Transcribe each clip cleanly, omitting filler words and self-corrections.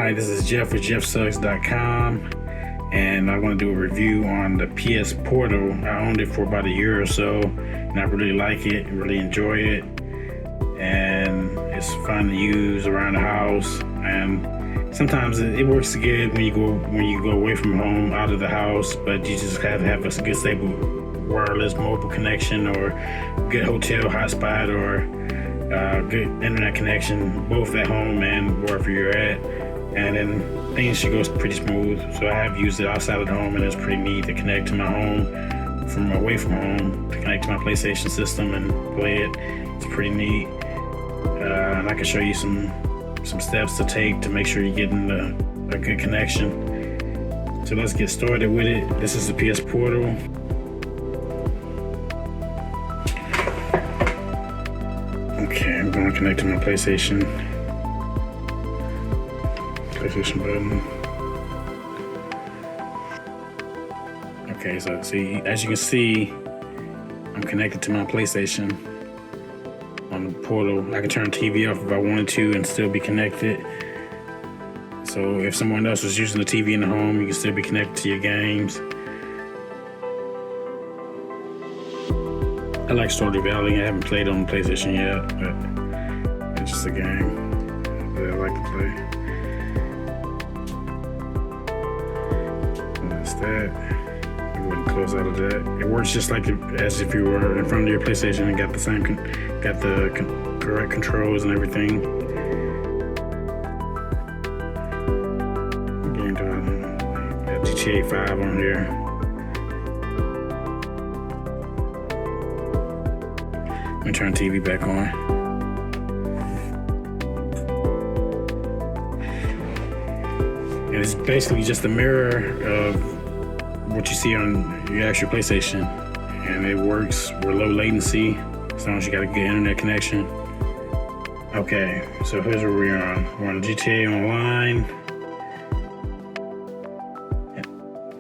Hi, this is Jeff with jeffsucks.com, and I want to do a review on the PS Portal. I owned it for about a year or so, and I really like it, really enjoy it, and it's fun to use around the house. And sometimes it works good when you go away from home, out of the house, but you just have to have a good stable wireless mobile connection or good hotel hotspot or good internet connection, both at home and wherever you're at. And then things should go pretty smooth. So I have used it outside of the home, and it's pretty neat to connect to my home from away from home, to connect to my PlayStation system and play it. It's pretty neat. And I can show you some steps to take to make sure you're getting a good connection. So let's get started with it. This is the PS Portal. Okay, I'm going to connect to my PlayStation button. Okay, so see, as you can see, I'm connected to my PlayStation on the Portal. I can turn the TV off if I wanted to and still be connected. So if someone else was using the TV in the home, you can still be connected to your games. I like Stardew Valley. I haven't played on the PlayStation yet, but it's just a game that I like to play. That's that. Go ahead and close out of that. It works just like as if you were in front of your PlayStation and got the correct controls and everything. Again, got GTA 5 on here. Let me turn the TV back on. And it's basically just a mirror of what you see on your actual PlayStation. And it works with low latency as long as you got a good internet connection. Okay, so here's where we're on. We're on GTA Online.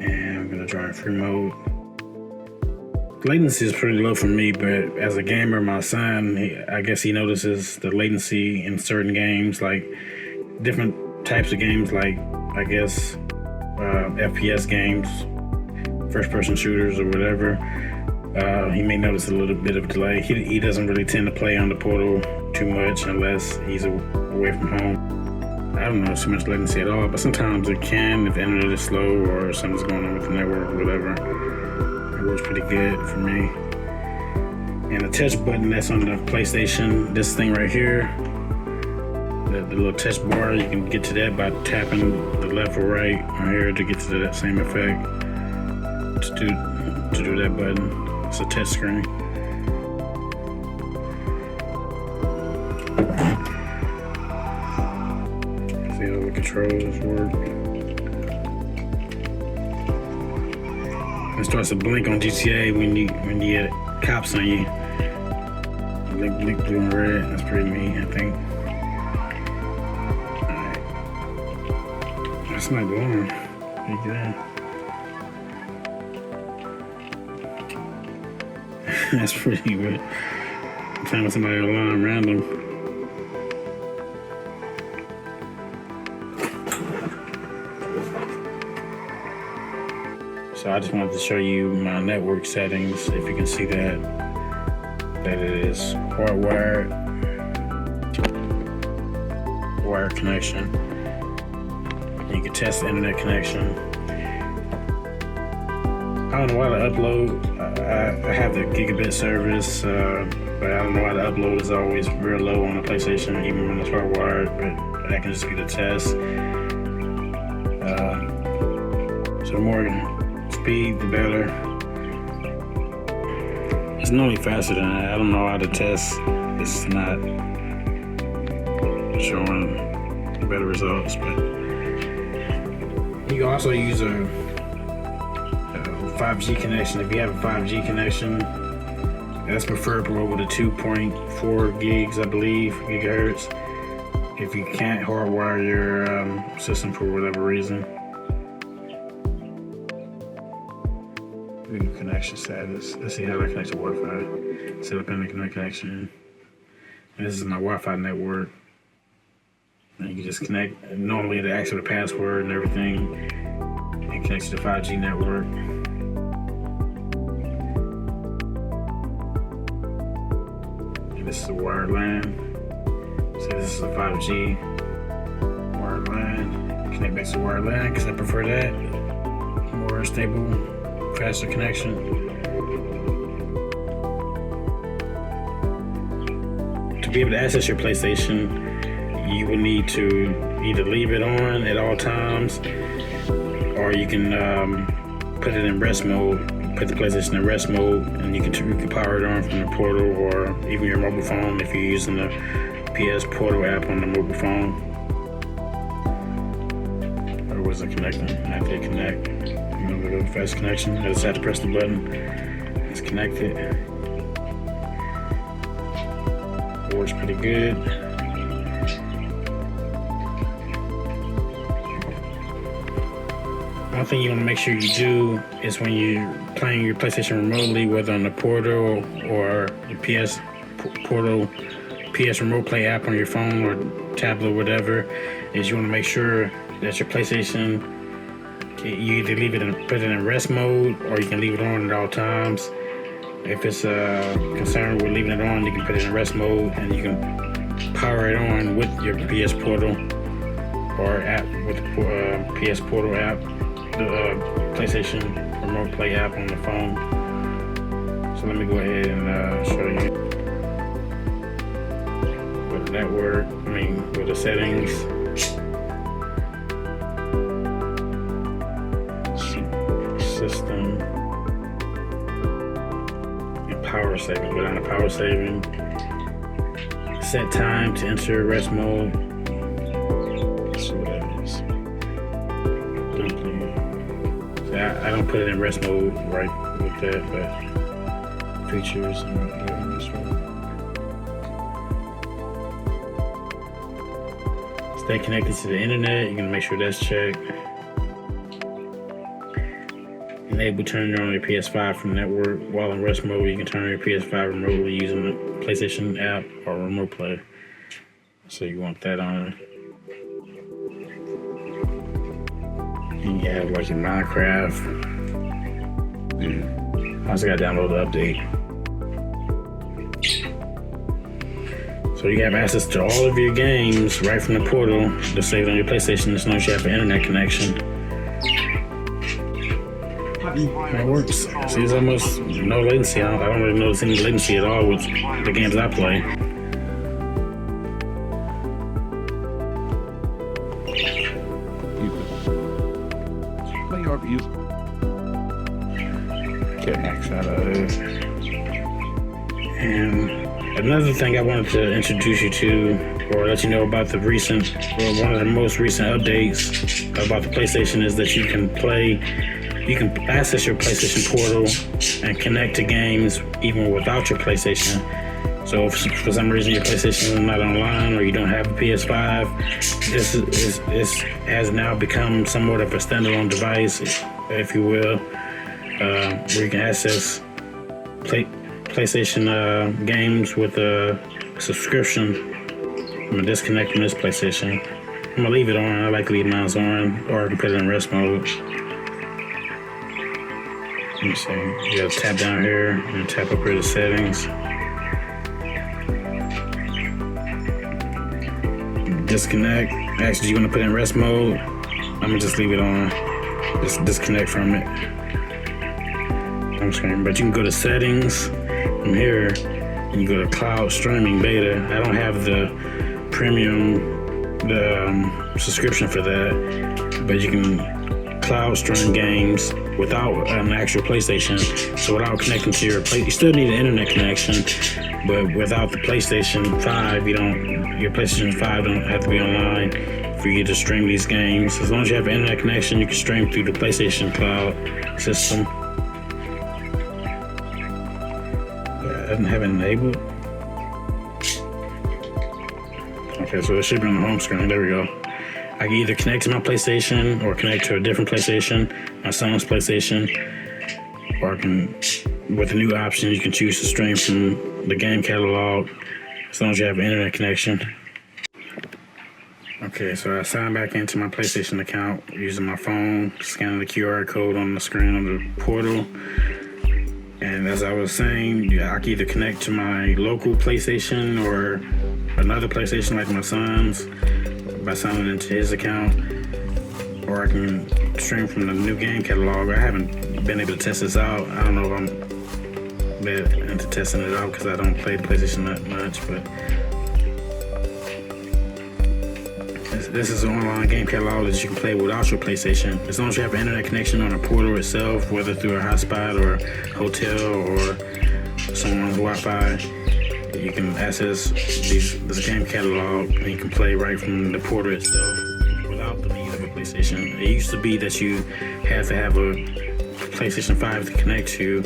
And I'm gonna join free mode. Latency is pretty low for me, but as a gamer, my son, I guess he notices the latency in certain games, like different types of games, like I guess FPS games, first-person shooters or whatever. He may notice a little bit of delay. He doesn't really tend to play on the Portal too much unless he's away from home. I don't notice too much latency at all, but sometimes it can if the internet is slow or something's going on with the network or whatever. It works pretty good for me. And the touch button that's on the PlayStation, this thing right here, the little touch bar, you can get to that by tapping the left or right on here to get to that same effect. To do that button, it's a touch screen. See how the controls work. It starts to blink on GTA when you get cops on you. Blink blue and red. That's pretty neat, I think. Alright. That's not blowing. Look at that. That's pretty good. I'm trying to somebody alarm random. So I just wanted to show you my network settings. If you can see that it is hardwired wire connection. You can test the internet connection. I don't know why the upload. I have the gigabit service, but I don't know why the upload is always real low on the PlayStation, even when it's hardwired. But that can just be the test. So the more speed, the better. It's normally faster than that. I don't know how to test. It's not showing better results, but you can also use a 5G connection. If you have a 5G connection, that's preferable over the 2.4 gigs, I believe, gigahertz. If you can't hardwire your system for whatever reason. Connection status. Let's see how that connects to Wi-Fi. Set up internet connection. And this is my Wi-Fi network. And you can just connect. Normally it asks for the password and everything. It connects to the 5G network. And this is a wired LAN. So this is a 5G wired LAN. Connect back to the wired LAN because I prefer that. More stable, faster connection. To be able to access your PlayStation, you will need to either leave it on at all times, or you can put it in rest mode. Put the PlayStation in rest mode, and you can power it on from the portal or even your mobile phone if you're using the PS Portal app on the mobile phone. Or was it connecting? After it connect, a fast connection. I just have to press the button. It's connected. It works pretty good. One thing you want to make sure you do is when you're playing your PlayStation remotely, whether on the portal or the PS Portal, PS Remote Play app on your phone or tablet or whatever, is you want to make sure that your PlayStation, you either leave it and put it in rest mode, or you can leave it on at all times. If it's concerned with leaving it on, you can put it in rest mode and you can power it on with your PS Portal or app with the PS Portal app. The PlayStation Remote Play app on the phone. So let me go ahead and show you. With the network, with the settings. System. And power saving. Go down to power saving. Set time to enter rest mode. Let's see what that is. I don't put it in rest mode right with that, but features and this one. Stay connected to the internet. You're gonna make sure that's checked. Enable turning on your PS5 from the network. While in rest mode, you can turn on your PS5 remotely using the PlayStation app or remote play. So you want that on. And you have like your Minecraft. I also got to download the update. So you have access to all of your games right from the portal to save on your PlayStation as long as you have an internet connection. It works. See, it's almost no latency. I don't really notice any latency at all with the games I play. Get max out of it. And another thing I wanted to introduce you to, or let you know about the recent, or one of the most recent updates about the PlayStation, is that you can access your PlayStation Portal and connect to games even without your PlayStation. So if for some reason your PlayStation is not online or you don't have a PS5, this has now become somewhat of a standalone device, if you will, where you can access PlayStation games with a subscription. I'm gonna disconnect from this PlayStation. I'm gonna leave it on. I like to leave mine on, or I can put it in rest mode. Let me see. You gotta tap down here and tap up here to settings. Disconnect. Actually, you want to put it in rest mode. I'm gonna just leave it on. Just disconnect from it. I'm screen. But you can go to settings from here. You go to cloud streaming beta. I don't have the premium subscription for that, but you can cloud stream games without an actual PlayStation. So without connecting to your you still need an internet connection, but without the PlayStation 5, your PlayStation 5 don't have to be online for you to stream these games. As long as you have an internet connection, you can stream through the PlayStation cloud system. I didn't have it enabled. Okay, so it should be on the home screen. There we go. I can either connect to my PlayStation or connect to a different PlayStation, my son's PlayStation, or I can, with the new option, you can choose to stream from the game catalog as long as you have an internet connection. Okay, so I signed back into my PlayStation account using my phone, scanning the QR code on the screen of the portal. And as I was saying, I can either connect to my local PlayStation or another PlayStation like my son's by signing into his account, or I can stream from the new game catalog. I haven't been able to test this out. I don't know if I'm bad into testing it out because I don't play the PlayStation that much, but this is an online game catalog that you can play without your PlayStation. As long as you have an internet connection on a portal itself, whether through a hotspot or hotel or someone's Wi-Fi, you can access this game catalog and you can play right from the portal itself without the need of a PlayStation. It used to be that you had to have a PlayStation 5 to connect to,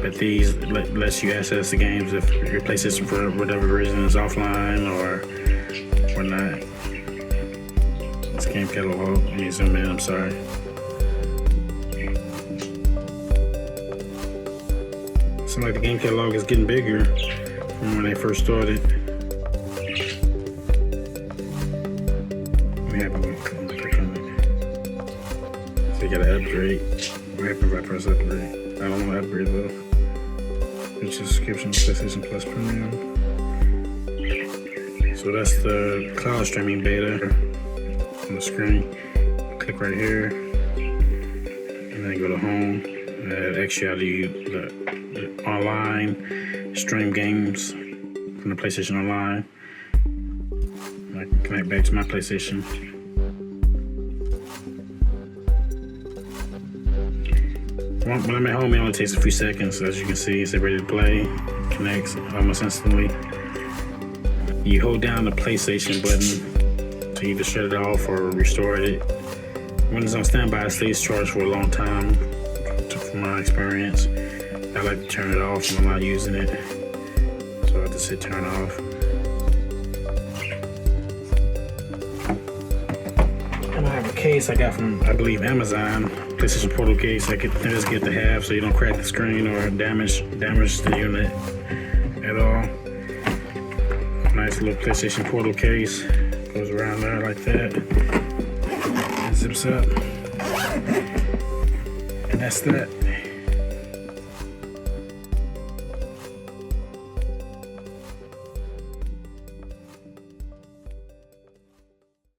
but these lets you access the games if your PlayStation for whatever reason is offline or not. This game catalog, let me zoom in, I'm sorry. Seems like the game catalog is getting bigger from when they first started. We have to click on it. So you gotta upgrade. What happens if I press upgrade? I don't know upgrade though. It's a subscription, PlayStation Plus Premium. So that's the cloud streaming beta on the screen. Click right here, and then go to home. That actually the online stream games from the PlayStation Online. I can connect back to my PlayStation. When I'm at home, it only takes a few seconds. As you can see, it's ready to play. Connects almost instantly. You hold down the PlayStation button to either shut it off or restore it. When it's on standby, it stays charged for a long time, from my experience. I like to turn it off when I'm not using it. So I have to sit turn off. And I have a case I got from, I believe, Amazon. PlayStation Portal case. I think it's good to have so you don't crack the screen or damage the unit at all. Nice little PlayStation Portal case. Goes around there like that. It zips up. And that's that.